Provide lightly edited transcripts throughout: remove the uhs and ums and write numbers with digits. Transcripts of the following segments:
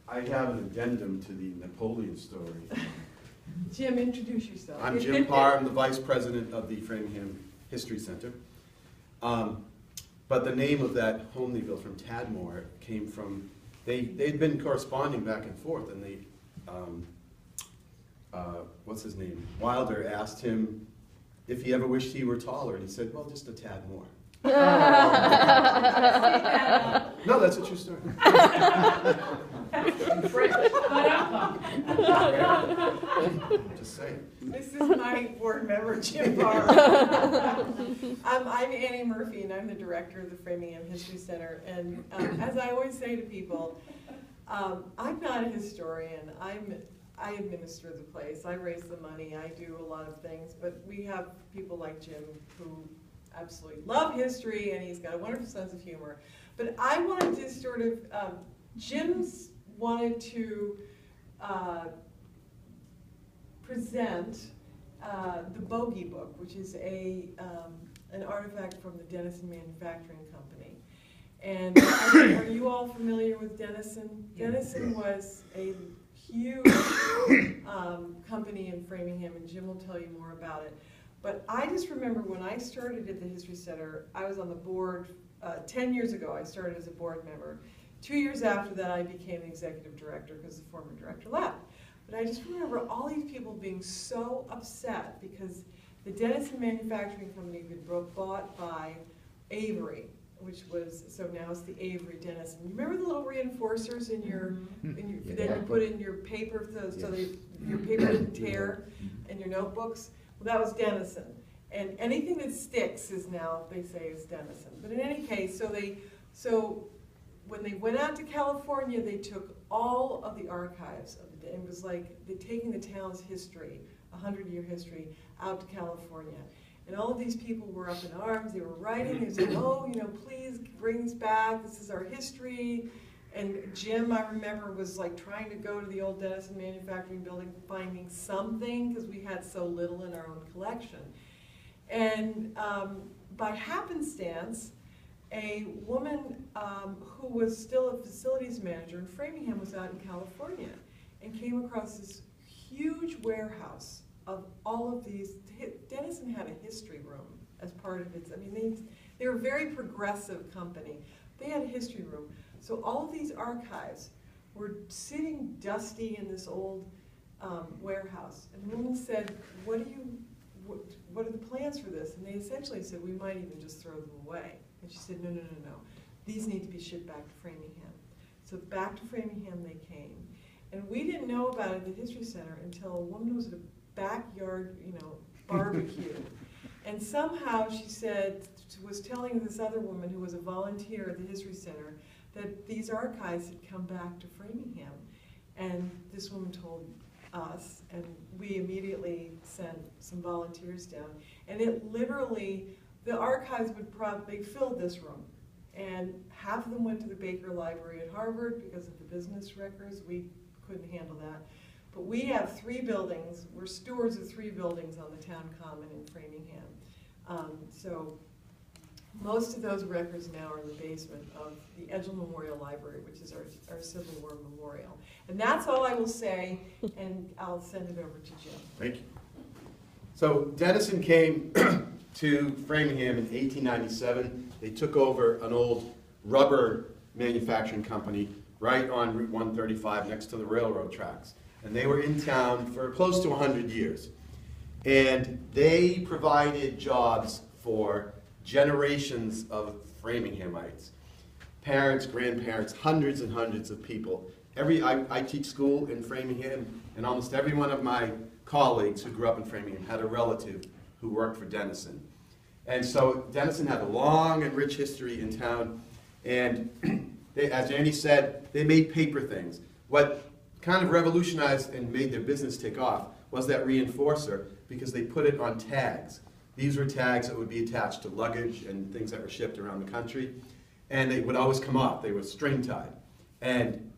I have an addendum to the Napoleon story. Jim, introduce yourself. I'm Jim Parr. I'm the vice president of the Framingham History Center. But the name of that home they built from Tadmore came from, they'd been corresponding back and forth, and they, what's his name? Wilder asked him if he ever wished he were taller, and he said, well, just a tad more. No, that's a true story. Just saying. This is my board member, Jim Parr. I'm Annie Murphy, and I'm the director of the Framingham History Center. And as I always say to people, I'm not a historian. I administer the place. I raise the money. I do a lot of things. But we have people like Jim who absolutely love history, and he's got a wonderful sense of humor. But I wanted to sort of, Jim's wanted to present the Bogie Book, which is an artifact from the Dennison Manufacturing Company. And are you all familiar with Dennison? Dennison was a huge company in Framingham, and Jim will tell you more about it. But I just remember when I started at the History Center, I was on the board 10 years ago. I started as a board member. 2 years after that, I became the executive director because the former director left. But I just remember all these people being so upset because the Dennison Manufacturing Company had been bought by Avery, which was, so now it's the Avery Dennison. You remember the little reinforcers in your, that you put in your paper so that your paper didn't tear in your notebooks? Well, that was Dennison. And anything that sticks is now, they say, is Dennison. But in any case, so when they went out to California, they took all of the archives of the day. It was like they're taking the town's history, 100-year history, out to California. And all of these people were up in arms. They were writing. They said, oh, you know, please bring this back. This is our history. And Jim, I remember, was like trying to go to the old Dennison Manufacturing building, finding something, because we had so little in our own collection. And by happenstance, a woman who was still a facilities manager in Framingham was out in California and came across this huge warehouse of all of these. Dennison had a history room as part of its, I mean, they were a very progressive company. They had a history room. So all of these archives were sitting dusty in this old warehouse. And the woman said, what are the plans for this? And they essentially said, we might even just throw them away. And she said, no, no, no, no. These need to be shipped back to Framingham. So back to Framingham they came. And we didn't know about it at the History Center until a woman was at a backyard, you know, barbecue. And somehow she said, was telling this other woman who was a volunteer at the History Center that these archives had come back to Framingham. And this woman told us, and we immediately sent some volunteers down. And it literally, the archives would probably fill this room. And half of them went to the Baker Library at Harvard because of the business records. We couldn't handle that. But we have 3 buildings. We're stewards of 3 buildings on the town common in Framingham. So most of those records now are in the basement of the Edgell Memorial Library, which is our Civil War memorial. And that's all I will say, and I'll send it over to Jim. Thank you. So Dennison came to Framingham in 1897. They took over an old rubber manufacturing company right on Route 135 next to the railroad tracks. And they were in town for close to 100 years. And they provided jobs for generations of Framinghamites. Parents, grandparents, hundreds and hundreds of people. I teach school in Framingham, and almost every one of my colleagues who grew up in Framingham had a relative who worked for Dennison. And so Dennison had a long and rich history in town, and they, as Andy said, they made paper things. What kind of revolutionized and made their business take off was that reinforcer, because they put it on tags. These were tags that would be attached to luggage and things that were shipped around the country, and they would always come off. They were string tied. And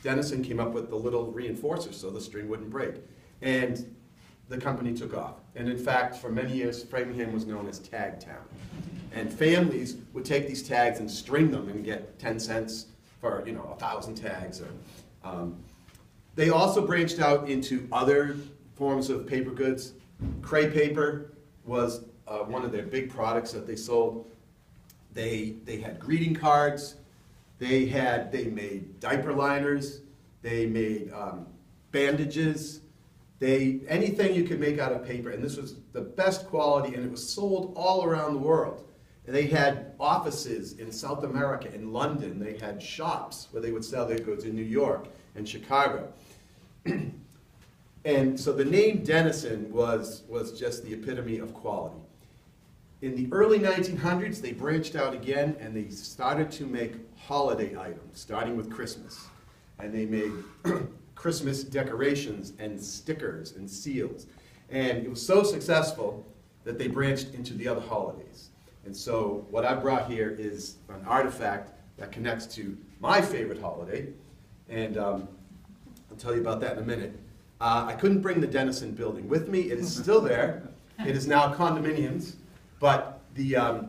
Dennison came up with the little reinforcer so the string wouldn't break. And the company took off. And in fact, for many years, Framingham was known as Tag Town. And families would take these tags and string them and get 10 cents for, you know, 1,000 tags. Or, they also branched out into other forms of paper goods. Crepe paper was one of their big products that they sold. They had greeting cards. They made diaper liners. They made bandages. Anything you could make out of paper, and this was the best quality, and it was sold all around the world. And they had offices in South America, in London. They had shops where they would sell their goods in New York and Chicago. And so the name Dennison was just the epitome of quality. In the early 1900s, they branched out again, and they started to make holiday items, starting with Christmas. And they made Christmas decorations and stickers and seals. And it was so successful that they branched into the other holidays. And so what I brought here is an artifact that connects to my favorite holiday. And I'll tell you about that in a minute. I couldn't bring the Dennison building with me. It is still there. It is now condominiums. But the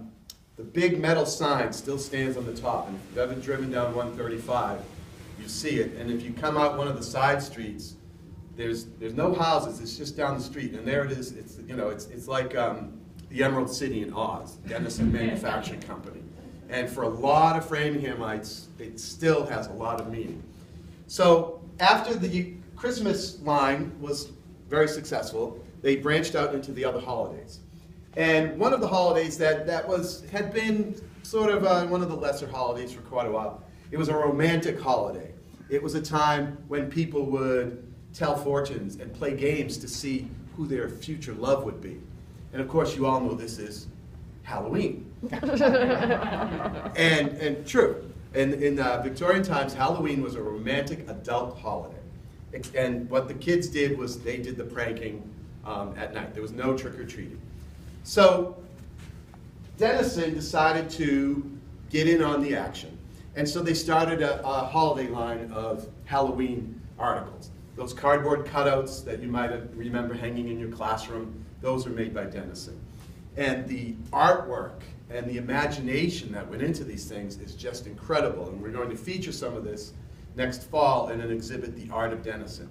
big metal sign still stands on the top. And if you've ever driven down 135, you see it. And if you come out one of the side streets, there's no houses. It's just down the street. And there it is. It's, you know, it's like the Emerald City in Oz, Dennison Manufacturing Company. And for a lot of Framinghamites, it still has a lot of meaning. So after the Christmas line was very successful, they branched out into the other holidays. And one of the holidays that had been sort of one of the lesser holidays for quite a while, it was a romantic holiday. It was a time when people would tell fortunes and play games to see who their future love would be. And of course, you all know this is Halloween. and true. In Victorian times, Halloween was a romantic adult holiday. And what the kids did was they did the pranking at night. There was no trick-or-treating. So Dennison decided to get in on the action. And so they started a holiday line of Halloween articles. Those cardboard cutouts that you might remember hanging in your classroom, those were made by Dennison. And the artwork and the imagination that went into these things is just incredible. And we're going to feature some of this next fall in an exhibit, The Art of Dennison.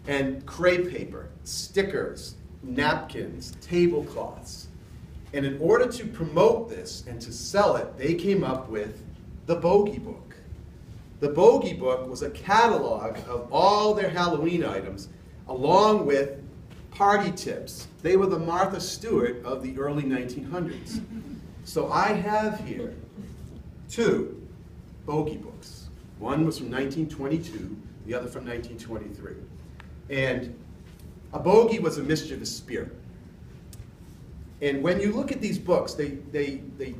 And crepe paper, stickers, napkins, tablecloths. And in order to promote this and to sell it, they came up with the Bogie Book. The Bogie Book was a catalog of all their Halloween items, along with party tips. They were the Martha Stewart of the early 1900s. So I have here 2 Bogie Books. One was from 1922, the other from 1923. And a bogey was a mischievous spirit. And when you look at these books, they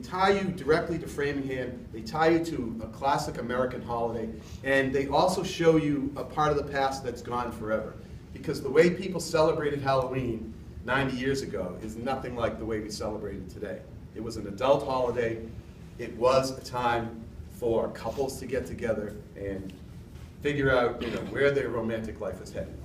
tie you directly to Framingham, they tie you to a classic American holiday, and they also show you a part of the past that's gone forever. Because the way people celebrated Halloween 90 years ago is nothing like the way we celebrate it today. It was an adult holiday. It was a time for couples to get together and figure out, where their romantic life is headed.